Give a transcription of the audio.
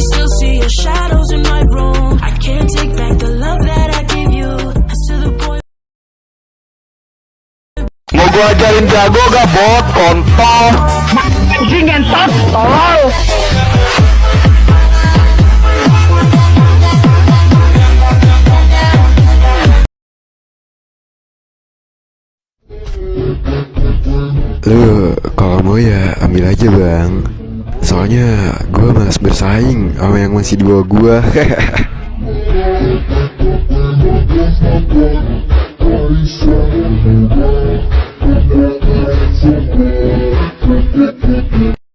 still see your shadows in my room. I can't take back the love that I gave you. As to the boy. Mau gua ajarin jago gak bot, kontol. Anjing ngentot, tolol. Lu kalau mau ya ambil aja bang. Soalnya gue malas bersaing sama yang masih di bawah gue.